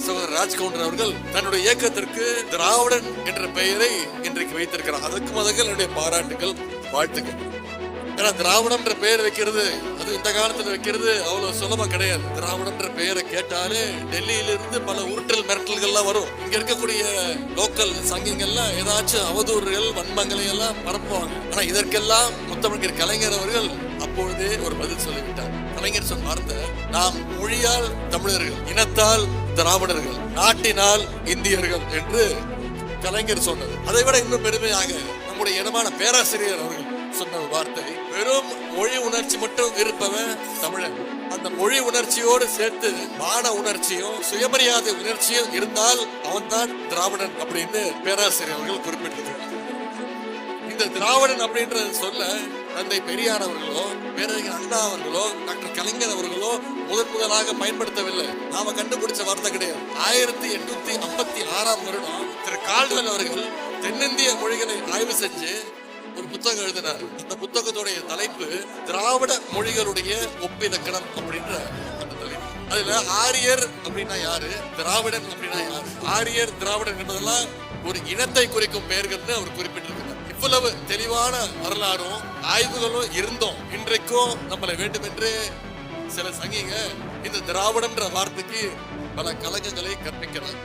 சகோதரர் ராஜ்கவுண்டர் அவர்கள் தன்னுடைய இயக்கத்திற்கு திராவிடன் என்ற பெயரை இன்றைக்கு வைத்திருக்கிறார். அதற்கு முதல்ல என்னுடைய பாராட்டுகள், வாழ்த்துக்கள். ஏன்னா திராவிடம்ன்ற பெயர் வைக்கிறது, அது இந்த காலத்துல வைக்கிறது அவ்வளவு சுலபம் கிடையாது. திராவிடம்ன்ற பெயரை கேட்டாலே டெல்லியிலிருந்து பல உருட்டல் மிரட்டல்கள்லாம் வரும். இங்க இருக்கக்கூடிய லோக்கல் சங்கிங்கள்லாம் ஏதாச்சும் அவதூறுகள், வன்மங்களை எல்லாம் பரப்புவாங்க. ஆனா இதற்கெல்லாம் முத்தமிழர் கலைஞர் அவர்கள் அப்பொழுதே ஒரு பதில் சொல்லிவிட்டார். கலைஞர் சொன்ன வார்த்தை, நாம் மொழியால் தமிழர்கள், இனத்தால் திராவிடர்கள், நாட்டினால் இந்தியர்கள் என்று கலைஞர் சொன்னது. அதை விட இன்னும் பெருமையாக நம்முடைய இனமான பேராசிரியர் அவர்கள் சொன்ன வார்த்தை, வெறும் மொழி உணர்ச்சி மட்டும் இருப்பவன் தமிழன். அந்த மொழி உணர்ச்சியோடு சேர்த்து மான உணர்ச்சியும் சுயமரியாதை உணர்ச்சியும் இருந்தால் அவன் தான் திராவிடன் அப்படின்னு பேராசிரியர் அவர்கள் குறிப்பிட்டிருக்கிறார். இந்த திராவிடன் அப்படின்ற சொல்ல தந்தை பெரியார் அவர்களோ, பேரறிஞர் அண்ணா அவர்களோ, டாக்டர் கலைஞர் அவர்களோ முதலாக பயன்படுத்தவில்லை. நாம கண்டுபிடிச்ச வார்த்தை கிடையாது. 1856 வருடம் திரு கால்டுவெல் அவர்கள் தென்னிந்திய மொழிகளை ஆய்வு செஞ்சு ஒரு புத்தகம் எழுதினார். அந்த புத்தகத்துடைய தலைப்பு திராவிட மொழிகளுடைய ஒப்பிலக்கணம் அப்படின்ற அந்த தலைப்பு. அதுல ஆரியர் அப்படின்னா யாரு, திராவிடன் அப்படின்னா யாரு, ஆரியர் திராவிடன் என்பதெல்லாம் ஒரு இனத்தை குறிக்கும் பெயர்கள்னு அவர் குறிப்பிட்டிருக்கிறார். இவ்வளவு தெளிவான வரலாறும் ஆய்வுகளும் இருந்தோம். இன்றைக்கும் நம்மளை வேண்டுமென்று சில சங்கிங்க இந்த திராவிடம்ன்ற வார்த்தைக்கு பல கலகங்களை கற்பிக்கிறார்.